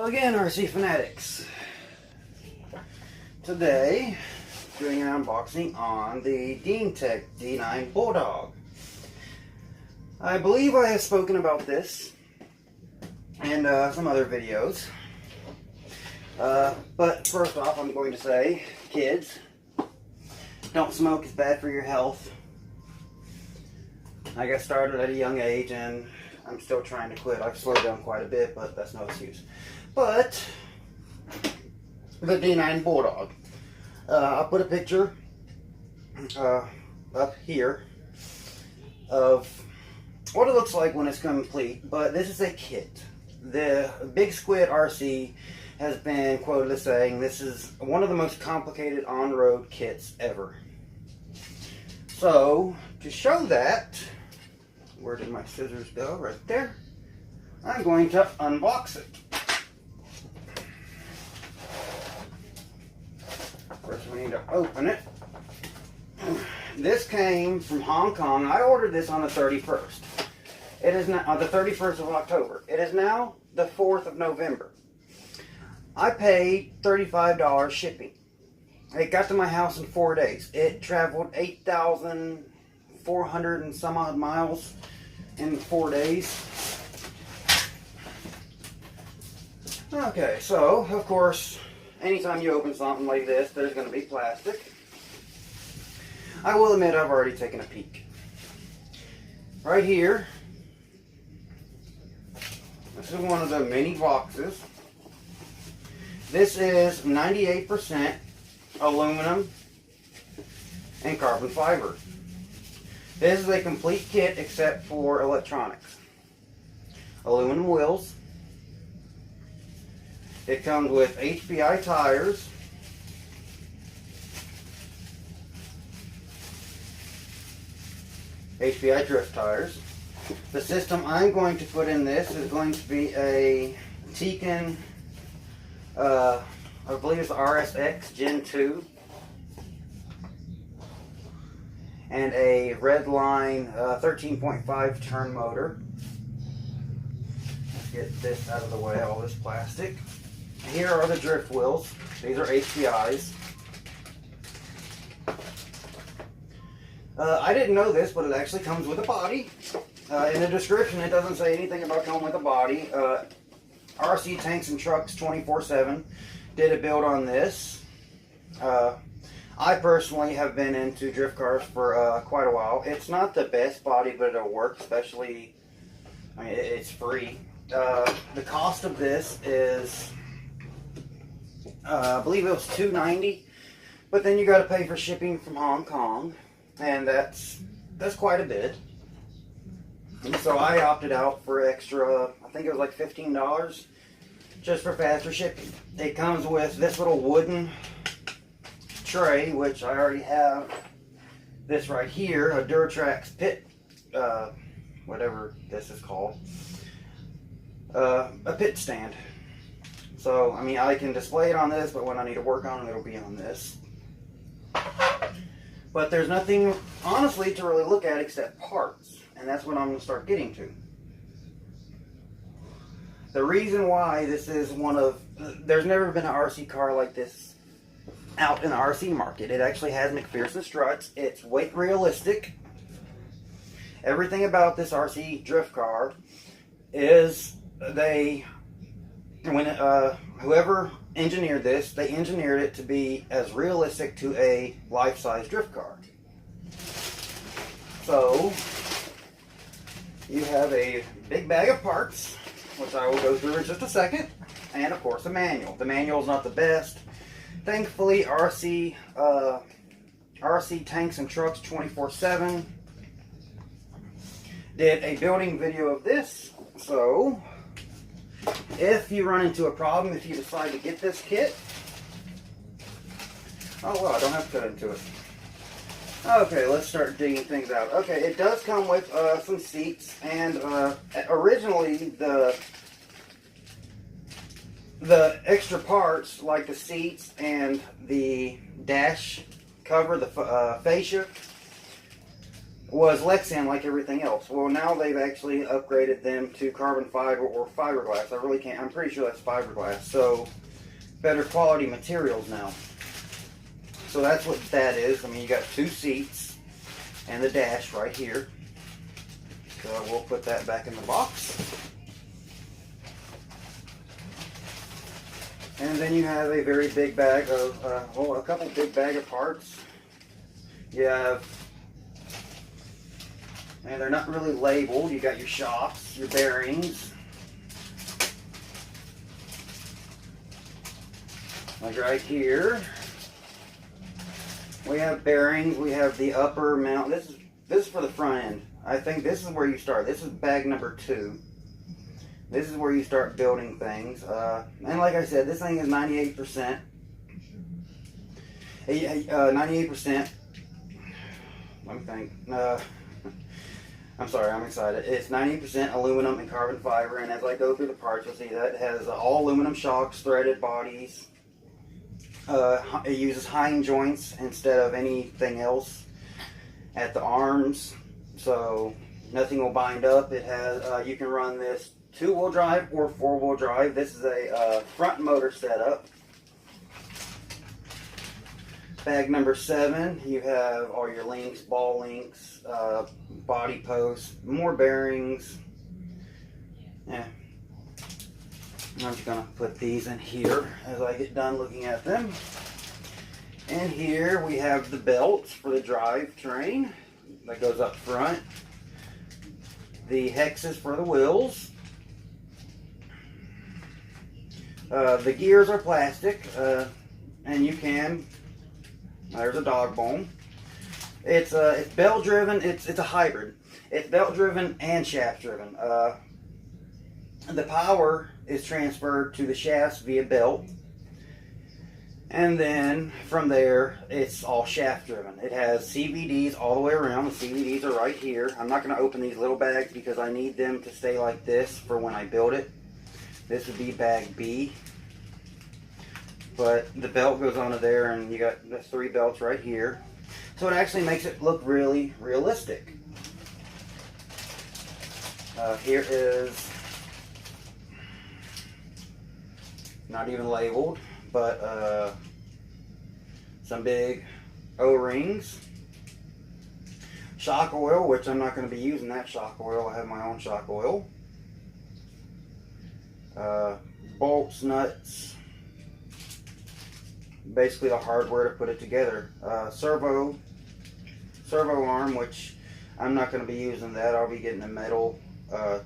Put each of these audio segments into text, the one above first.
Hello again, RC fanatics. Today, doing an unboxing on the DeanTech D9 Bulldog. I believe I have spoken about this in some other videos. But first off, I'm going to say, kids, don't smoke, it's bad for your health. I got started at a young age and I'm still trying to quit. I've slowed down quite a bit, but that's no excuse. But the D9 Bulldog. I'll put a picture up here of what it looks like when it's complete, but this is a kit. The Big Squid RC has been quoted as saying this is one of the most complicated on-road kits ever. So, to show that, where did my scissors go? Right there. I'm going to unbox it. First we need to open it. This came from Hong Kong. I ordered this on the 31st. It is now on the 31st of October. It is now the 4th of November. I paid $35 shipping. It got to my house in 4 days. It traveled 8,400 and some odd miles in 4 days. Okay, so of course, anytime you open something like this, there's going to be plastic. I will admit I've already taken a peek. Right here, this is one of the mini boxes. This is 98% aluminum and carbon fiber. This is a complete kit except for electronics. Aluminum wheels. It comes with HPI tires. HPI drift tires. The system I'm going to put in this is going to be a Tekin, I believe it's the RSX Gen 2. And a Redline 13.5 turn motor. Let's get this out of the way, all this plastic. Here are the drift wheels. These are HPIs. I didn't know this, but it actually comes with a body. In the description, it doesn't say anything about coming with a body. RC Tanks and Trucks 24/7 did a build on this. I personally have been into drift cars for quite a while. It's not the best body, but it'll work, especially, I mean, it's free. The cost of this is, I believe it was $290, but then you got to pay for shipping from Hong Kong, and that's quite a bit. And so I opted out for extra, I think it was like $15 just for faster shipping. It comes with this little wooden tray, which I already have. This right here, a Duratrax pit, whatever this is called, a pit stand. So, I mean, I can display it on this, but when I need to work on it, it'll be on this. But there's nothing, honestly, to really look at except parts. And that's what I'm going to start getting to. The reason why this is one of, there's never been an RC car like this out in the RC market. It actually has McPherson struts. It's weight realistic. Everything about this RC drift car is whoever engineered this, they engineered it to be as realistic to a life-size drift car. So, you have a big bag of parts, which I will go through in just a second, and of course a manual. The manual is not the best. Thankfully, RC Tanks and Trucks 24/7 did a building video of this, so if you run into a problem, if you decide to get this kit, oh well, I don't have to cut into it. Okay, let's start digging things out. Okay, it does come with some seats, and originally the extra parts, like the seats and the dash cover, the fascia, was Lexan like everything else. Well, now they've actually upgraded them to carbon fiber or fiberglass. I really can't, I'm pretty sure that's fiberglass. So, better quality materials now. So that's what that is. I mean, you got 2 seats and the dash right here. So we'll put that back in the box. And then you have a very big bag of, a couple big bag of parts. You have, and they're not really labeled. You got your shocks, your bearings. Like right here. We have bearings. We have the upper mount. This is for the front end. I think this is where you start. This is bag number 2. This is where you start building things. And like I said, this thing is 98%. 98%. Let me think. I'm sorry, I'm excited. It's 90% aluminum and carbon fiber, and as I go through the parts, you'll see that it has all aluminum shocks, threaded bodies. It uses hinge joints instead of anything else at the arms, so nothing will bind up. It has you can run this 2-wheel drive or 4-wheel drive. This is a front motor setup. Bag number 7, you have all your links, ball links, body posts, more bearings. Yeah. I'm just going to put these in here as I get done looking at them. And here we have the belts for the drivetrain that goes up front. The hexes for the wheels. The gears are plastic, and you can, there's a dog bone. It's belt driven, it's a hybrid. It's belt driven and shaft driven. The power is transferred to the shafts via belt, and then from there it's all shaft driven. It has CVDs all the way around. The CVDs are right here. I'm not going to open these little bags because I need them to stay like this for when I build it. This would be bag B, but the belt goes onto there, and you got the 3 belts right here, so it actually makes it look really realistic. Here is not even labeled, but some big O-rings, shock oil, which I'm not going to be using that shock oil. I have my own shock oil. Bolts, nuts, basically the hardware to put it together. Servo arm, which I'm not going to be using that. I'll be getting a metal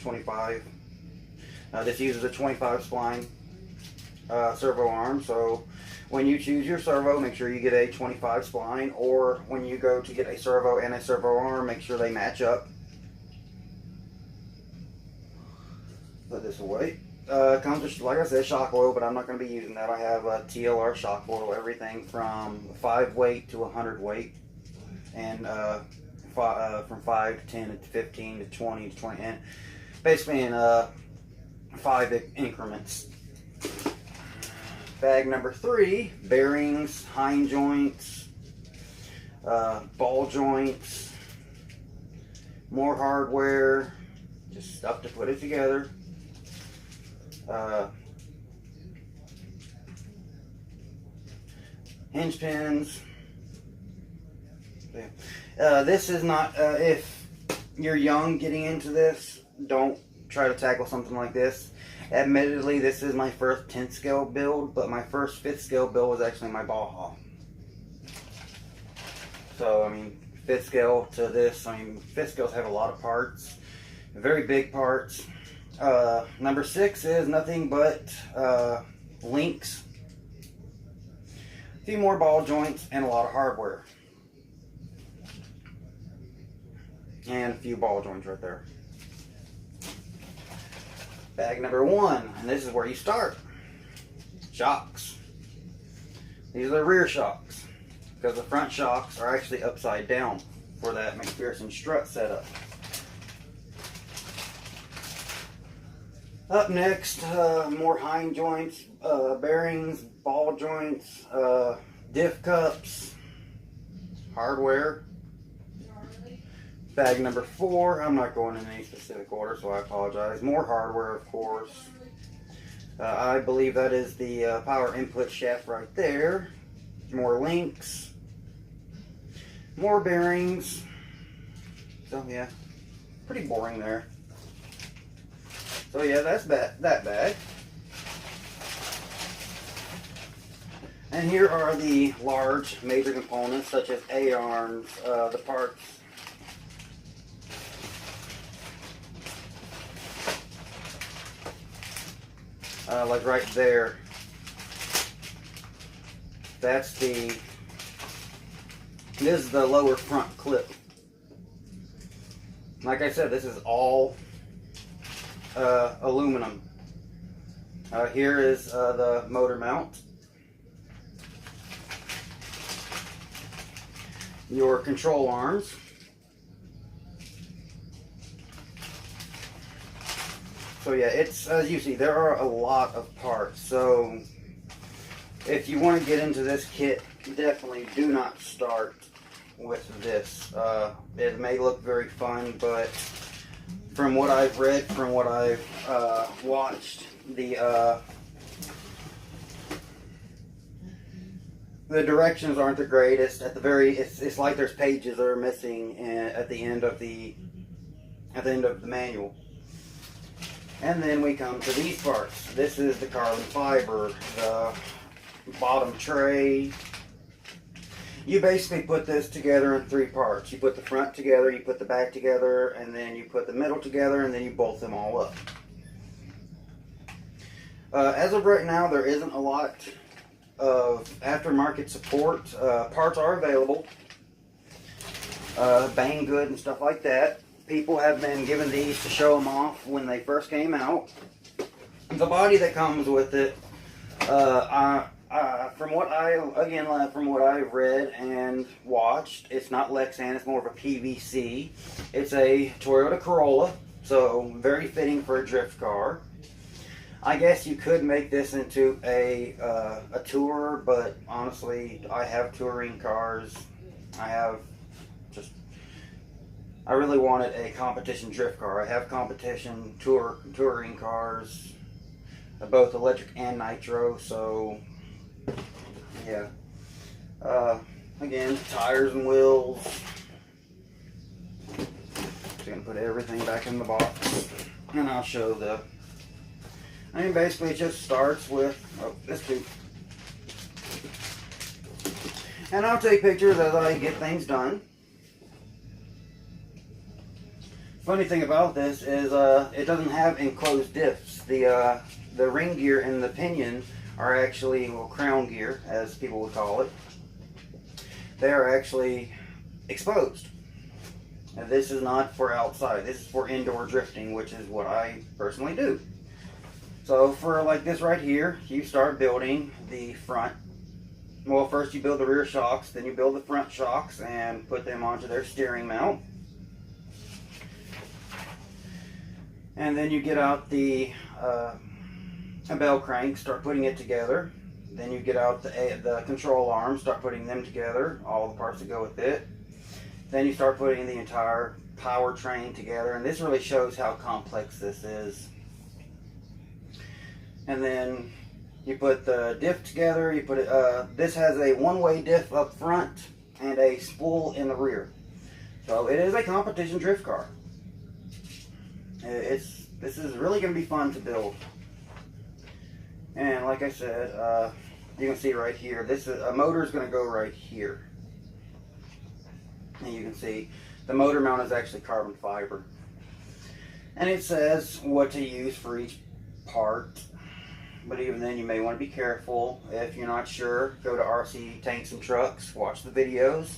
25. This uses a 25 spline servo arm, so when you choose your servo, make sure you get a 25 spline, or when you go to get a servo and a servo arm, make sure they match up. Put this away. Comes with, like I said, shock oil, but I'm not going to be using that. I have a TLR shock oil, everything from 5 weight to 100 weight, and from 5 to 10 to 15 to 20 to 20, and basically in 5 increments. Bag number 3, bearings, hinge joints, ball joints, more hardware, just stuff to put it together. Hinge pins. This is not, if you're young getting into this, don't try to tackle something like this. Admittedly, this is my first 10th scale build, but my first 5th scale build was actually my Baja. So, I mean, 5th scale to this, I mean, 5th scales have a lot of parts, very big parts. Number 6 is nothing but links, a few more ball joints, and a lot of hardware. And a few ball joints right there. Bag number 1, and this is where you start. Shocks. These are the rear shocks, because the front shocks are actually upside down for that McPherson strut setup. Up next, more hinge joints, bearings, ball joints, diff cups, hardware, Bag number 4, I'm not going in any specific order, so I apologize. More hardware, of course. I believe that is the power input shaft right there. More links. More bearings. So yeah, pretty boring there. So yeah, that's that bag. And here are the large major components such as A-arms, the parts. Like right there. This is the lower front clip. Like I said, this is all aluminum. Here is the motor mount. Your control arms. So yeah, it's, as you see, there are a lot of parts. So if you want to get into this kit, definitely do not start with this. It may look very fun, but from what I've read, from what I've watched, the directions aren't the greatest. At the very, it's like there's pages that are missing at the end of the manual. And then we come to these parts. This is the carbon fiber, the bottom tray. You basically put this together in 3 parts. You put the front together, you put the back together, and then you put the middle together, and then you bolt them all up. As of right now, there isn't a lot of aftermarket support. Parts are available. Bang good and stuff like that. People have been given these to show them off when they first came out. The body that comes with it, from what I've read and watched, it's not Lexan, it's more of a PVC. It's a Toyota Corolla, so very fitting for a drift car. I guess you could make this into a tourer, but honestly, I have touring cars. I really wanted a competition drift car. I have competition touring cars, both electric and nitro, so yeah. Again, tires and wheels. Just gonna put everything back in the box, and I'll show basically it just starts with, this too. And I'll take pictures as I get things done. Funny thing about this is it doesn't have enclosed diffs. The ring gear and the pinion are actually, well, crown gear, as people would call it. They are actually exposed. And this is not for outside. This is for indoor drifting, which is what I personally do. So for like this right here, you start building the front. Well, first you build the rear shocks, then you build the front shocks and put them onto their steering mount. And then you get out the bell crank, start putting it together. Then you get out the control arms, start putting them together, all the parts that go with it. Then you start putting the entire powertrain together, and this really shows how complex this is. And then you put the diff together. You put it. This has a one-way diff up front and a spool in the rear, so it is a competition drift car. This is really going to be fun to build. And like I said, you can see right here, a motor is going to go right here. And you can see the motor mount is actually carbon fiber. And it says what to use for each part. But even then, you may want to be careful. If you're not sure, go to RC Tanks and Trucks, watch the videos.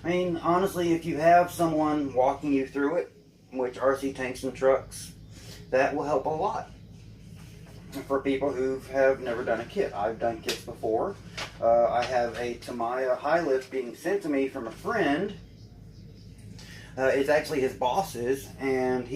I mean, honestly, if you have someone walking you through it, which RC Tanks and Trucks, that will help a lot. For people who have never done a kit. I've done kits before. I have a Tamiya high lift being sent to me from a friend. It's actually his boss's, and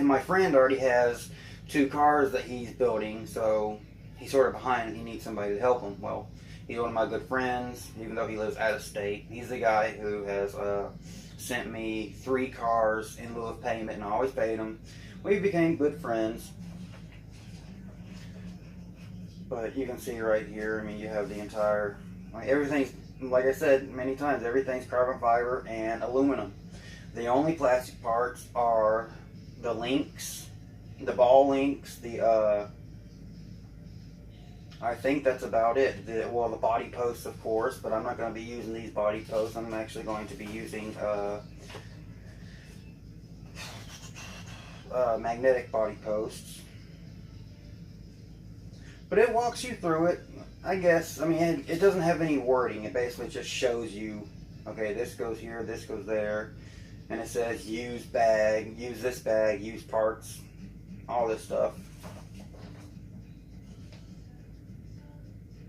my friend already has 2 cars that he's building, so he's sort of behind and he needs somebody to help him. Well, he's one of my good friends, even though he lives out of state. He's the guy who has sent me 3 cars in lieu of payment, and I always paid them. We became good friends. But you can see right here, I mean, you have the entire, everything's, like I said many times, everything's carbon fiber and aluminum. The only plastic parts are the links, the ball links, I think that's about it. The body posts, of course, but I'm not going to be using these body posts. I'm actually going to be using magnetic body posts. But it walks you through it, I guess. I mean, it doesn't have any wording. It basically just shows you, okay, this goes here, this goes there. And it says use bag, use this bag, use parts, all this stuff.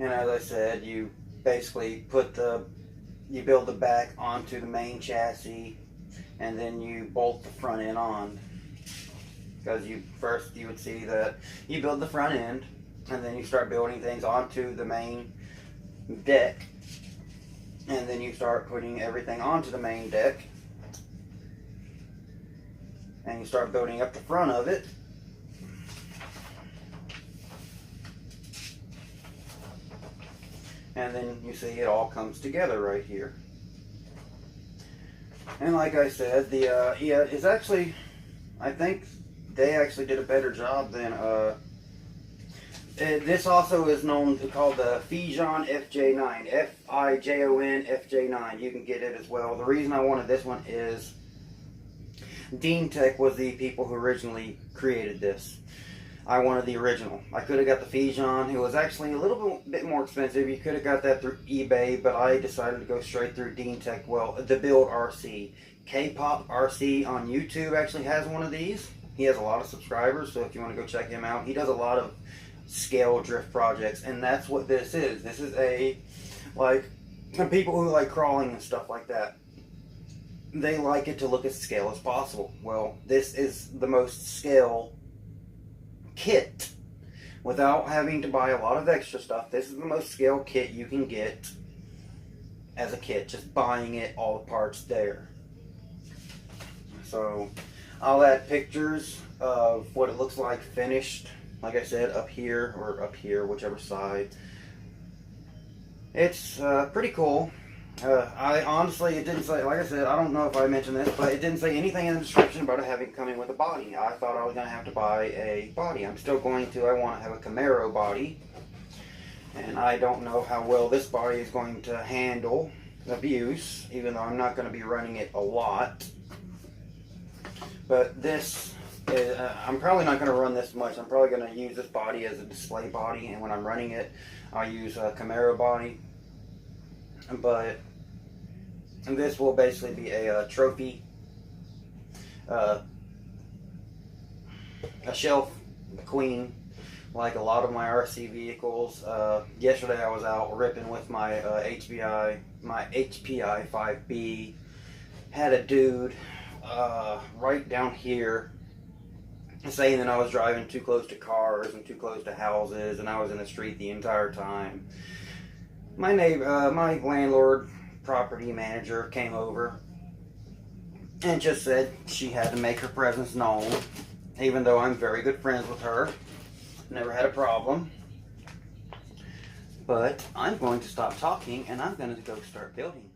And as I said, you basically you build the back onto the main chassis, and then you bolt the front end on. Because first you would see that you build the front end, and then you start building things onto the main deck, and then you start putting everything onto the main deck, and you start building up the front of it. And then you see it all comes together right here. And like I said, it's actually, I think they actually did a better job than this also is called the Fijon FJ9, Fijon FJ9. You can get it as well. The reason I wanted this one is DeanTech was the people who originally created this. I wanted the original. I could have got the Fijon. It was actually a little bit more expensive. You could have got that through eBay, but I decided to go straight through DeanTech. Well, the Build RC. K-Pop RC on YouTube actually has one of these. He has a lot of subscribers, so if you want to go check him out, he does a lot of scale drift projects, and that's what this is. This is people who like crawling and stuff like that. They like it to look as scale as possible. Well, this is the most scale kit without having to buy a lot of extra stuff. This is the most scale kit you can get as a kit, just buying it, all the parts there. So I'll add pictures of what it looks like finished, like I said, up here or up here, whichever side. It's pretty cool. I honestly, it didn't say, like I said, I don't know if I mentioned this, but it didn't say anything in the description about it coming with a body. I thought I was going to have to buy a body. I'm still going to. I want to have a Camaro body. And I don't know how well this body is going to handle abuse, even though I'm not going to be running it a lot. But this, I'm probably not going to run this much. I'm probably going to use this body as a display body, and when I'm running it, I'll use a Camaro body. But this will basically be a trophy, a shelf queen, like a lot of my RC vehicles. Yesterday I was out ripping with my HPI 5B. Had a dude right down here saying that I was driving too close to cars and too close to houses, and I was in the street the entire time. My landlord, property manager, came over and just said she had to make her presence known, even though I'm very good friends with her. Never had a problem. But I'm going to stop talking, and I'm going to go start building.